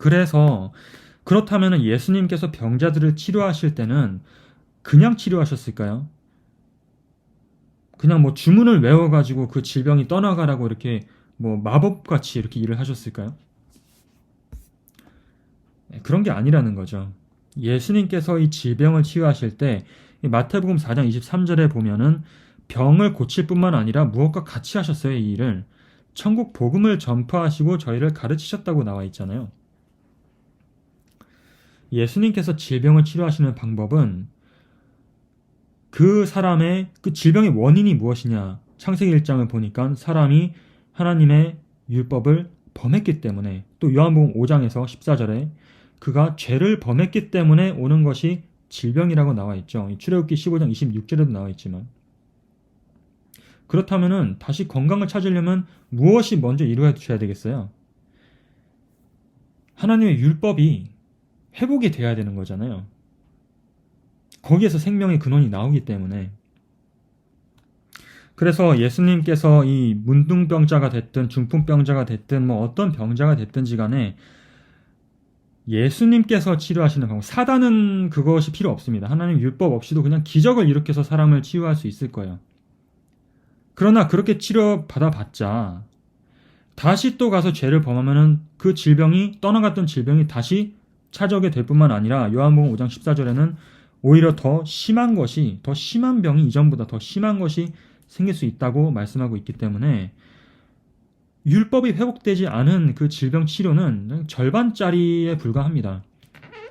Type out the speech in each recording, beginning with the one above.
그래서 그렇다면 예수님께서 병자들을 치료하실 때는 그냥 치료하셨을까요? 그냥 뭐 주문을 외워가지고 그 질병이 떠나가라고 이렇게 뭐 마법같이 이렇게 일을 하셨을까요? 그런 게 아니라는 거죠. 예수님께서 이 질병을 치유하실 때 마태복음 4장 23절에 보면은 병을 고칠 뿐만 아니라 무엇과 같이 하셨어요, 이 일을. 천국 복음을 전파하시고 저희를 가르치셨다고 나와 있잖아요. 예수님께서 질병을 치료하시는 방법은 그 사람의 그 질병의 원인이 무엇이냐. 창세기 1장을 보니까 사람이 하나님의 율법을 범했기 때문에, 또 요한복음 5장에서 14절에 그가 죄를 범했기 때문에 오는 것이 질병이라고 나와 있죠. 출애굽기 15장 26절에도 나와 있지만, 그렇다면은 다시 건강을 찾으려면 무엇이 먼저 이루어져야 되겠어요? 하나님의 율법이 회복이 돼야 되는 거잖아요. 거기에서 생명의 근원이 나오기 때문에. 그래서 예수님께서 이 문둥병자가 됐든 중풍병자가 됐든 뭐 어떤 병자가 됐든지 간에 예수님께서 치료하시는 방법, 사단은 그것이 필요 없습니다. 하나님 율법 없이도 그냥 기적을 일으켜서 사람을 치유할 수 있을 거예요. 그러나 그렇게 치료받아봤자 다시 또 가서 죄를 범하면은 그 질병이, 떠나갔던 질병이 다시 찾아오게 될 뿐만 아니라 요한복음 5장 14절에는 오히려 더 심한 것이, 더 심한 병이 이전보다 더 심한 것이 생길 수 있다고 말씀하고 있기 때문에 율법이 회복되지 않은 그 질병 치료는 절반짜리에 불과합니다.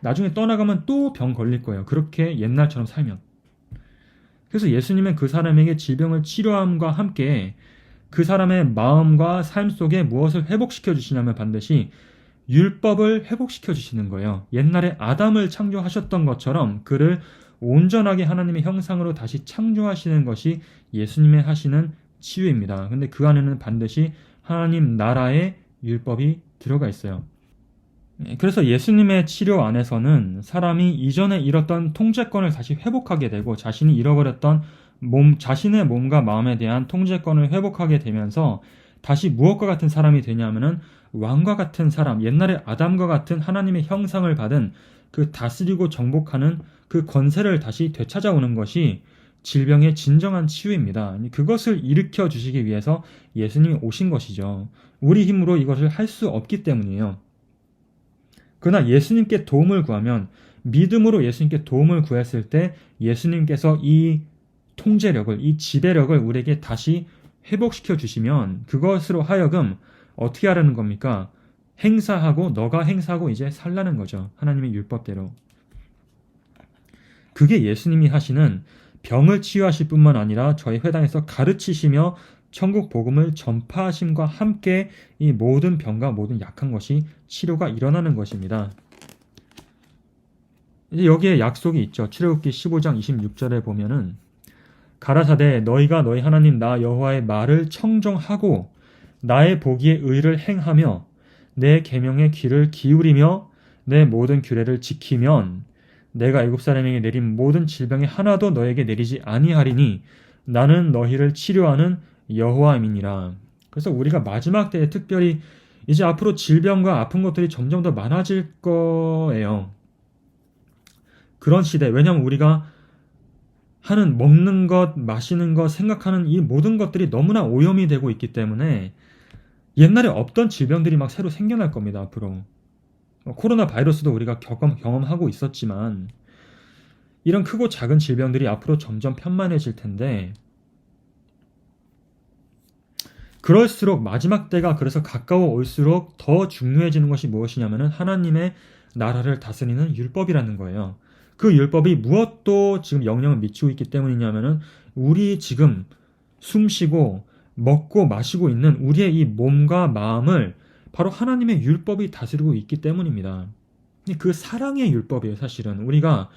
나중에 떠나가면 또 병 걸릴 거예요. 그렇게 옛날처럼 살면. 그래서 예수님은 그 사람에게 질병을 치료함과 함께 그 사람의 마음과 삶 속에 무엇을 회복시켜 주시냐면 반드시 율법을 회복시켜 주시는 거예요. 옛날에 아담을 창조하셨던 것처럼 그를 온전하게 하나님의 형상으로 다시 창조하시는 것이 예수님의 하시는 치유입니다. 근데 그 안에는 반드시 하나님 나라의 율법이 들어가 있어요. 그래서 예수님의 치료 안에서는 사람이 이전에 잃었던 통제권을 다시 회복하게 되고 자신이 잃어버렸던 자신의 몸과 마음에 대한 통제권을 회복하게 되면서 다시 무엇과 같은 사람이 되냐면은 왕과 같은 사람, 옛날에 아담과 같은 하나님의 형상을 받은 그 다스리고 정복하는 그 권세를 다시 되찾아오는 것이 질병의 진정한 치유입니다. 그것을 일으켜 주시기 위해서 예수님이 오신 것이죠. 우리 힘으로 이것을 할 수 없기 때문이에요. 그러나 예수님께 도움을 구하면, 믿음으로 예수님께 도움을 구했을 때 예수님께서 이 통제력을, 이 지배력을 우리에게 다시 회복시켜 주시면 그것으로 하여금 어떻게 하라는 겁니까? 행사하고, 너가 행사하고 이제 살라는 거죠. 하나님의 율법대로. 그게 예수님이 하시는, 병을 치유하실 뿐만 아니라 저희 회당에서 가르치시며 천국 복음을 전파하심과 함께 이 모든 병과 모든 약한 것이 치료가 일어나는 것입니다. 이제 여기에 약속이 있죠. 출애굽기 15장 26절에 보면은 가라사대 너희가 너희 하나님 나 여호와의 말을 청정하고 나의 보기에 의를 행하며 내 계명에 귀를 기울이며 내 모든 규례를 지키면 내가 애굽 사람에게 내린 모든 질병이 하나도 너에게 내리지 아니하리니 나는 너희를 치료하는 여호와임이니라. 그래서 우리가 마지막 때에 특별히 이제 앞으로 질병과 아픈 것들이 점점 더 많아질 거예요. 그런 시대, 왜냐하면 우리가 하는, 먹는 것, 마시는 것, 생각하는 이 모든 것들이 너무나 오염이 되고 있기 때문에 옛날에 없던 질병들이 막 새로 생겨날 겁니다, 앞으로. 코로나 바이러스도 우리가 경험하고 있었지만 이런 크고 작은 질병들이 앞으로 점점 편만해질 텐데, 그럴수록 마지막 때가 그래서 가까워 올수록 더 중요해지는 것이 무엇이냐면은 하나님의 나라를 다스리는 율법이라는 거예요. 그 율법이 무엇도 지금 영향을 미치고 있기 때문이냐면은 우리 지금 숨쉬고 먹고 마시고 있는 우리의 이 몸과 마음을 바로 하나님의 율법이 다스리고 있기 때문입니다. 그 사랑의 율법이에요, 사실은. 우리가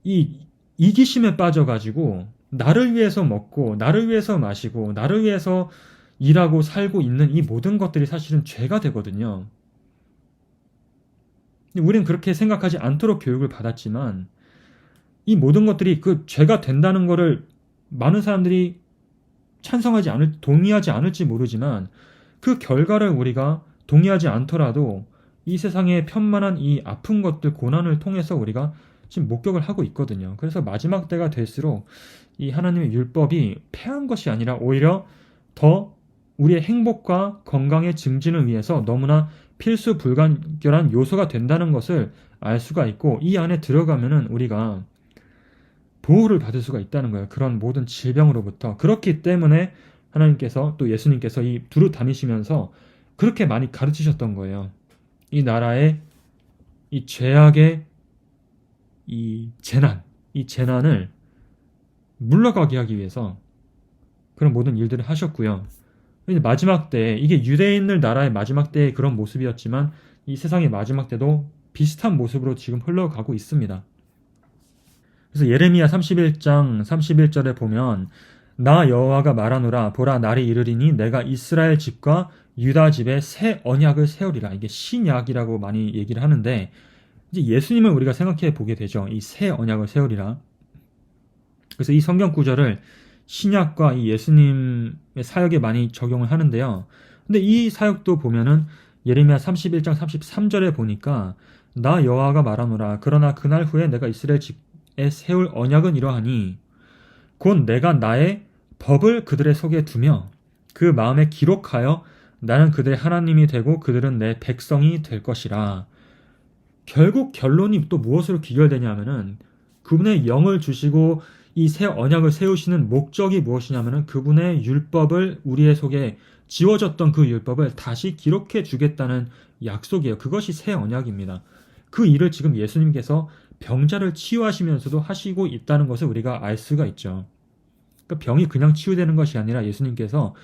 이 이기심에 빠져가지고 나를 위해서 먹고 나를 위해서 마시고 나를 위해서 일하고 살고 있는 이 모든 것들이 사실은 죄가 되거든요. 우리는 그렇게 생각하지 않도록 교육을 받았지만 이 모든 것들이 그 죄가 된다는 것을 많은 사람들이 동의하지 않을지 모르지만 그 결과를 우리가 동의하지 않더라도 이 세상의 편만한 이 아픈 것들, 고난을 통해서 우리가 지금 목격을 하고 있거든요. 그래서 마지막 때가 될수록 이 하나님의 율법이 패한 것이 아니라 오히려 더 우리의 행복과 건강의 증진을 위해서 너무나 필수 불가결한 요소가 된다는 것을 알 수가 있고, 이 안에 들어가면은 우리가 보호를 받을 수가 있다는 거예요. 그런 모든 질병으로부터. 그렇기 때문에 하나님께서, 또 예수님께서 이 두루 다니시면서 그렇게 많이 가르치셨던 거예요. 이 나라의 이 죄악의 이 재난을 물러가게 하기 위해서 그런 모든 일들을 하셨고요. 마지막 때, 이게 유대인들 나라의 마지막 때의 그런 모습이었지만 이 세상의 마지막 때도 비슷한 모습으로 지금 흘러가고 있습니다. 그래서 예레미야 31장 31절에 보면 나 여호와가 말하노라 보라 날이 이르리니 내가 이스라엘 집과 유다 집에 새 언약을 세우리라. 이게 신약이라고 많이 얘기를 하는데 이제 예수님을 우리가 생각해 보게 되죠. 이 새 언약을 세우리라. 그래서 이 성경 구절을 신약과 이 예수님의 사역에 많이 적용을 하는데요. 근데 이 사역도 보면은 예레미야 31장 33절에 보니까 나 여호와가 말하노라 그러나 그날 후에 내가 이스라엘 집에 세울 언약은 이러하니 곧 내가 나의 법을 그들의 속에 두며 그 마음에 기록하여 나는 그들의 하나님이 되고 그들은 내 백성이 될 것이라. 결국 결론이 또 무엇으로 귀결되냐 하면은 그분의 영을 주시고 이 새 언약을 세우시는 목적이 무엇이냐면은 그분의 율법을 우리의 속에 지워졌던 그 율법을 다시 기록해 주겠다는 약속이에요. 그것이 새 언약입니다. 그 일을 지금 예수님께서 병자를 치유하시면서도 하시고 있다는 것을 우리가 알 수가 있죠. 그러니까 병이 그냥 치유되는 것이 아니라 예수님께서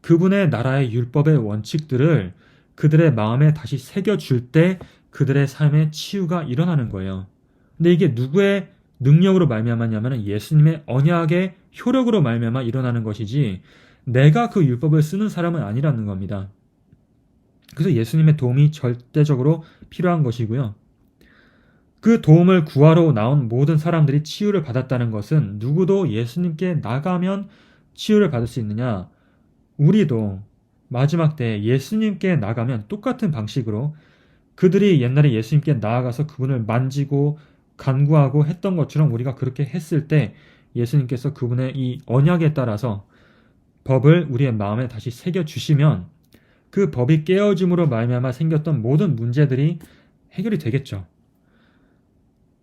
그분의 나라의 율법의 원칙들을 그들의 마음에 다시 새겨줄 때 그들의 삶의 치유가 일어나는 거예요. 근데 이게 누구의 능력으로 말미암았냐면 예수님의 언약의 효력으로 말미암아 일어나는 것이지 내가 그 율법을 쓰는 사람은 아니라는 겁니다. 그래서 예수님의 도움이 절대적으로 필요한 것이고요. 그 도움을 구하러 나온 모든 사람들이 치유를 받았다는 것은 누구도 예수님께 나가면 치유를 받을 수 있느냐? 우리도 마지막 때 예수님께 나가면 똑같은 방식으로 그들이 옛날에 예수님께 나아가서 그분을 만지고 간구하고 했던 것처럼 우리가 그렇게 했을 때 예수님께서 그분의 이 언약에 따라서 법을 우리의 마음에 다시 새겨주시면 그 법이 깨어짐으로 말미암아 생겼던 모든 문제들이 해결이 되겠죠.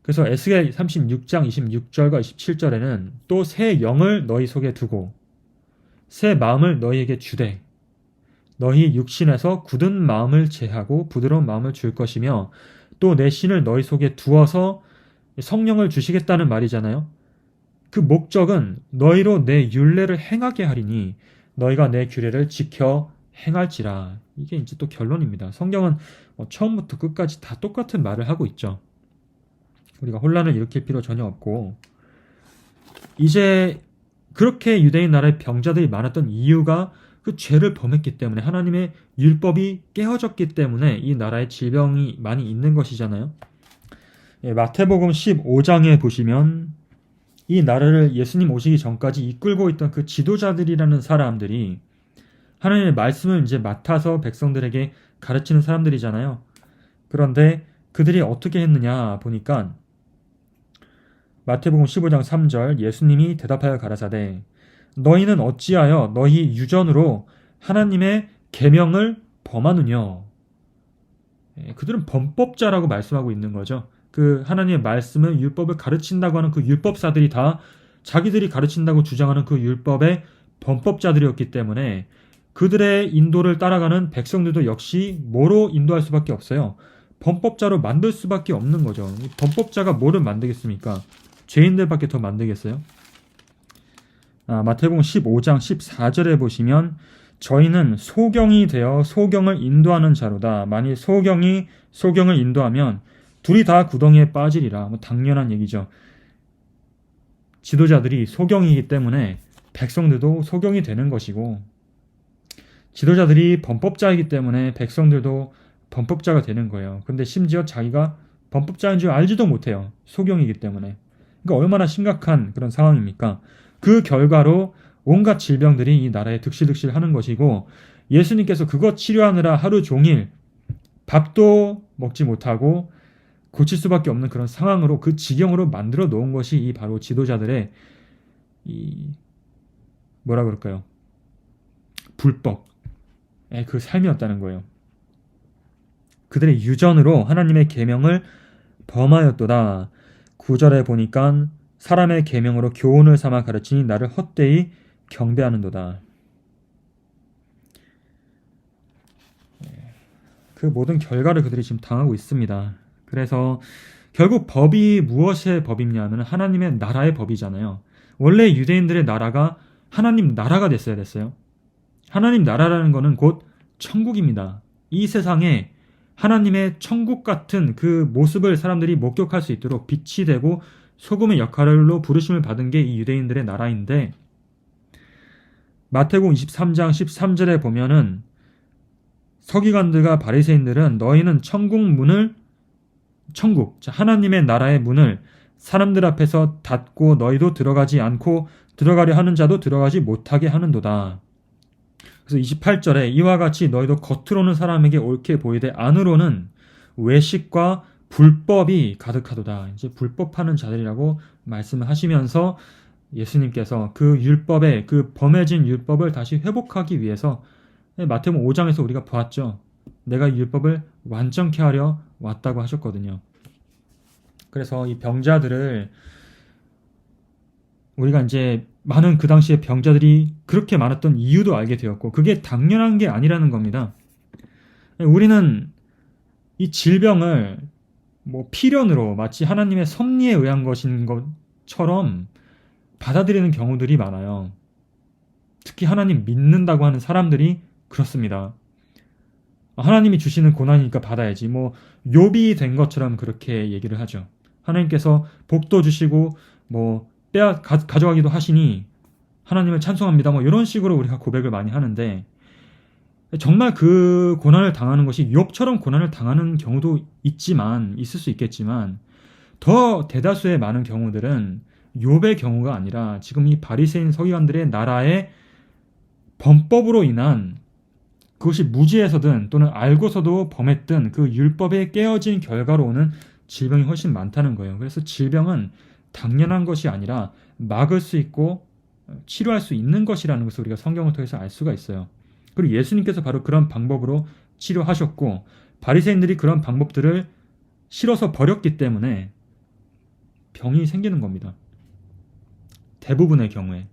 그래서 에스겔 36장 26절과 27절에는 또 새 영을 너희 속에 두고 새 마음을 너희에게 주되 너희 육신에서 굳은 마음을 제하고 부드러운 마음을 줄 것이며 또 내 신을 너희 속에 두어서 성령을 주시겠다는 말이잖아요. 그 목적은 너희로 내 율례를 행하게 하리니 너희가 내 규례를 지켜 행할지라. 이게 이제 또 결론입니다. 성경은 처음부터 끝까지 다 똑같은 말을 하고 있죠. 우리가 혼란을 일으킬 필요 전혀 없고, 이제 그렇게 유대인 나라의 병자들이 많았던 이유가 그 죄를 범했기 때문에, 하나님의 율법이 깨어졌기 때문에 이 나라에 질병이 많이 있는 것이잖아요. 마태복음 15장에 보시면 이 나라를 예수님 오시기 전까지 이끌고 있던 그 지도자들이라는 사람들이 하나님의 말씀을 이제 맡아서 백성들에게 가르치는 사람들이잖아요. 그런데 그들이 어떻게 했느냐 보니까 마태복음 15장 3절 예수님이 대답하여 가라사대 너희는 어찌하여 너희 유전으로 하나님의 계명을 범하느냐. 그들은 범법자라고 말씀하고 있는 거죠. 그 하나님의 말씀을 율법을 가르친다고 하는 그 율법사들이 다 자기들이 가르친다고 주장하는 그 율법의 범법자들이었기 때문에 그들의 인도를 따라가는 백성들도 역시 뭐로 인도할 수밖에 없어요. 범법자로 만들 수밖에 없는 거죠. 범법자가 뭐를 만들겠습니까? 죄인들밖에 더 만들겠어요? 마태복음 15장 14절에 보시면 저희는 소경이 되어 소경을 인도하는 자로다. 만일 소경이 소경을 인도하면 둘이 다 구덩이에 빠지리라. 당연한 얘기죠. 지도자들이 소경이기 때문에 백성들도 소경이 되는 것이고, 지도자들이 범법자이기 때문에 백성들도 범법자가 되는 거예요. 근데 심지어 자기가 범법자인 줄 알지도 못해요. 소경이기 때문에. 그러니까 얼마나 심각한 그런 상황입니까? 그 결과로 온갖 질병들이 이 나라에 득실득실 하는 것이고, 예수님께서 그것 치료하느라 하루 종일 밥도 먹지 못하고 고칠 수밖에 없는 그런 상황으로 그 지경으로 만들어 놓은 것이 이 바로 지도자들의 이 뭐라 그럴까요? 불법의 그 삶이었다는 거예요. 그들의 유전으로 하나님의 계명을 범하였도다. 9절에 보니까 사람의 계명으로 교훈을 삼아 가르치니 나를 헛되이 경배하는도다. 그 모든 결과를 그들이 지금 당하고 있습니다. 그래서 결국 법이 무엇의 법이냐면 하나님의 나라의 법이잖아요. 원래 유대인들의 나라가 하나님 나라가 됐어야 됐어요. 하나님 나라라는 것은 곧 천국입니다. 이 세상에 하나님의 천국 같은 그 모습을 사람들이 목격할 수 있도록 빛이 되고 소금의 역할로 부르심을 받은 게 이 유대인들의 나라인데, 마태복음 23장 13절에 보면은 서기관들과 바리새인들은 너희는 하나님의 나라의 문을 사람들 앞에서 닫고 너희도 들어가지 않고 들어가려 하는 자도 들어가지 못하게 하는도다. 그래서 28절에 이와 같이 너희도 겉으로는 사람에게 옳게 보이되 안으로는 외식과 불법이 가득하도다. 이제 불법하는 자들이라고 말씀을 하시면서 예수님께서 그 율법의 그 범해진 율법을 다시 회복하기 위해서 마태복음 5장에서 우리가 보았죠. 내가 율법을 완전케 하려 왔다고 하셨거든요. 그래서 이 병자들을 우리가 이제 많은 그 당시에 병자들이 그렇게 많았던 이유도 알게 되었고 그게 당연한 게 아니라는 겁니다. 우리는 이 질병을 뭐 필연으로 마치 하나님의 섭리에 의한 것인 것처럼 받아들이는 경우들이 많아요. 특히 하나님 믿는다고 하는 사람들이 그렇습니다. 하나님이 주시는 고난이니까 받아야지. 뭐 욥이 된 것처럼 그렇게 얘기를 하죠. 하나님께서 복도 주시고 뭐 가져가기도 하시니 하나님을 찬송합니다. 뭐 이런 식으로 우리가 고백을 많이 하는데 정말 그 고난을 당하는 것이 욥처럼 고난을 당하는 경우도 있을 수 있겠지만 더 대다수의 많은 경우들은 욥의 경우가 아니라 지금 이 바리새인 서기관들의 나라의 범법으로 인한 그것이 무지해서든 또는 알고서도 범했던 그 율법에 깨어진 결과로 오는 질병이 훨씬 많다는 거예요. 그래서 질병은 당연한 것이 아니라 막을 수 있고 치료할 수 있는 것이라는 것을 우리가 성경을 통해서 알 수가 있어요. 그리고 예수님께서 바로 그런 방법으로 치료하셨고 바리새인들이 그런 방법들을 싫어서 버렸기 때문에 병이 생기는 겁니다. 대부분의 경우에.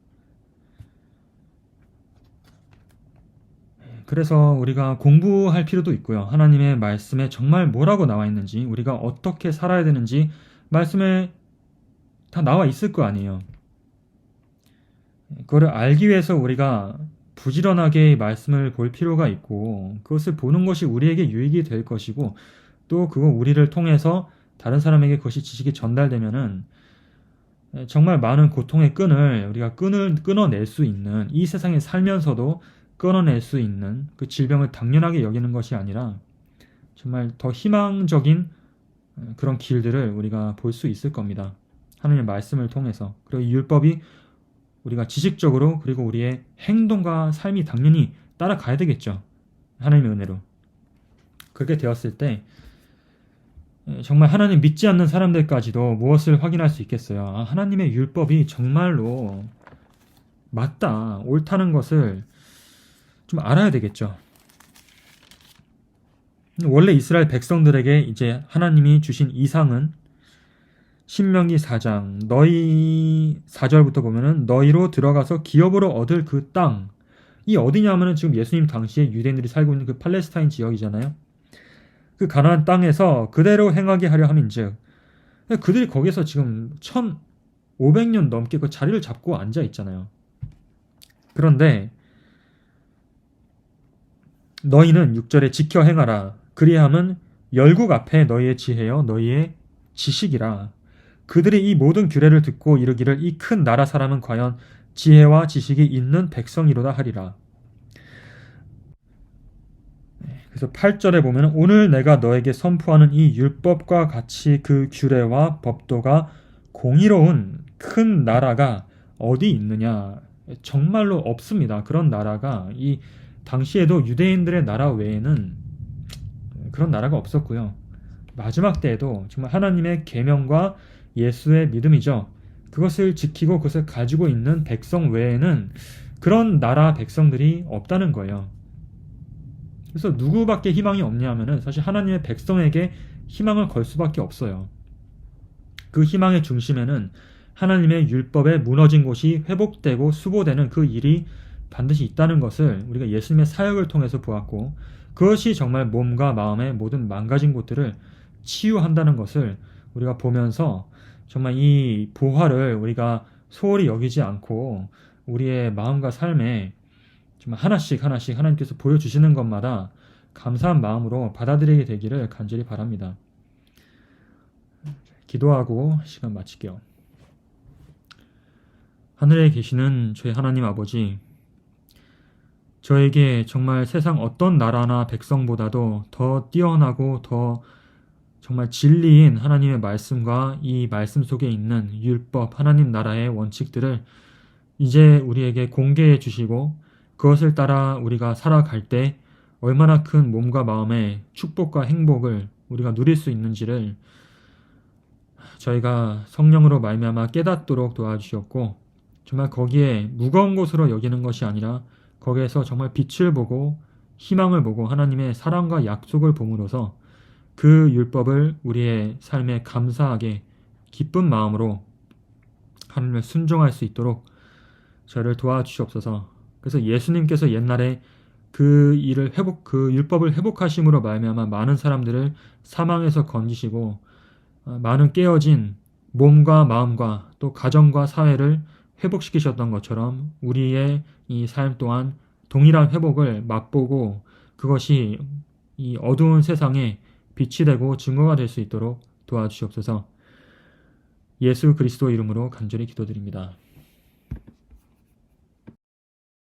그래서 우리가 공부할 필요도 있고요. 하나님의 말씀에 정말 뭐라고 나와 있는지, 우리가 어떻게 살아야 되는지 말씀에 다 나와 있을 거 아니에요. 그거를 알기 위해서 우리가 부지런하게 말씀을 볼 필요가 있고 그것을 보는 것이 우리에게 유익이 될 것이고 또 그거 우리를 통해서 다른 사람에게 그것이 지식이 전달되면은 정말 많은 고통의 끈을 우리가 끊어낼 수 있는, 이 세상에 살면서도 끊어낼 수 있는 그 질병을 당연하게 여기는 것이 아니라 정말 더 희망적인 그런 길들을 우리가 볼 수 있을 겁니다. 하나님의 말씀을 통해서. 그리고 이 율법이 우리가 지식적으로 그리고 우리의 행동과 삶이 당연히 따라가야 되겠죠. 하나님의 은혜로. 그렇게 되었을 때 정말 하나님 믿지 않는 사람들까지도 무엇을 확인할 수 있겠어요. 하나님의 율법이 정말로 맞다, 옳다는 것을 좀 알아야 되겠죠. 원래 이스라엘 백성들에게 이제 하나님이 주신 이상은 신명기 4장 너희 4절부터 보면은 너희로 들어가서 기업으로 얻을 그 땅, 이 어디냐면은 지금 예수님 당시에 유대인들이 살고 있는 그 팔레스타인 지역이잖아요. 그 가나안 땅에서 그대로 행하게 하려 함인즉, 그들이 거기서 지금 1500년 넘게 그 자리를 잡고 앉아 있잖아요. 그런데 너희는 6절에 지켜 행하라. 그리함은 열국 앞에 너희의 지혜여 너희의 지식이라. 그들이 이 모든 규례를 듣고 이르기를 이 큰 나라 사람은 과연 지혜와 지식이 있는 백성이로다 하리라. 그래서 8절에 보면 오늘 내가 너에게 선포하는 이 율법과 같이 그 규례와 법도가 공의로운 큰 나라가 어디 있느냐. 정말로 없습니다. 그런 나라가 이 당시에도 유대인들의 나라 외에는 그런 나라가 없었고요. 마지막 때에도 정말 하나님의 계명과 예수의 믿음이죠. 그것을 지키고 그것을 가지고 있는 백성 외에는 그런 나라 백성들이 없다는 거예요. 그래서 누구밖에 희망이 없냐 하면은 사실 하나님의 백성에게 희망을 걸 수밖에 없어요. 그 희망의 중심에는 하나님의 율법에 무너진 곳이 회복되고 수보되는 그 일이 반드시 있다는 것을 우리가 예수님의 사역을 통해서 보았고, 그것이 정말 몸과 마음의 모든 망가진 곳들을 치유한다는 것을 우리가 보면서 정말 이 보화를 우리가 소홀히 여기지 않고 우리의 마음과 삶에 정말 하나씩 하나씩 하나님께서 보여주시는 것마다 감사한 마음으로 받아들이게 되기를 간절히 바랍니다. 기도하고 시간 마칠게요. 하늘에 계시는 저희 하나님 아버지, 저에게 정말 세상 어떤 나라나 백성보다도 더 뛰어나고 더 정말 진리인 하나님의 말씀과 이 말씀 속에 있는 율법, 하나님 나라의 원칙들을 이제 우리에게 공개해 주시고 그것을 따라 우리가 살아갈 때 얼마나 큰 몸과 마음의 축복과 행복을 우리가 누릴 수 있는지를 저희가 성령으로 말미암아 깨닫도록 도와주셨고, 정말 거기에 무거운 것으로 여기는 것이 아니라 거기에서 정말 빛을 보고 희망을 보고 하나님의 사랑과 약속을 봄으로써 그 율법을 우리의 삶에 감사하게 기쁜 마음으로 하나님을 순종할 수 있도록 저를 도와주시옵소서. 그래서 예수님께서 옛날에 그 율법을 회복하심으로 말미암아 많은 사람들을 사망에서 건지시고 많은 깨어진 몸과 마음과 또 가정과 사회를 회복시키셨던 것처럼 우리의 이 삶 또한 동일한 회복을 맛보고 그것이 이 어두운 세상에 빛이 되고 증거가 될 수 있도록 도와주시옵소서. 예수 그리스도 이름으로 간절히 기도드립니다.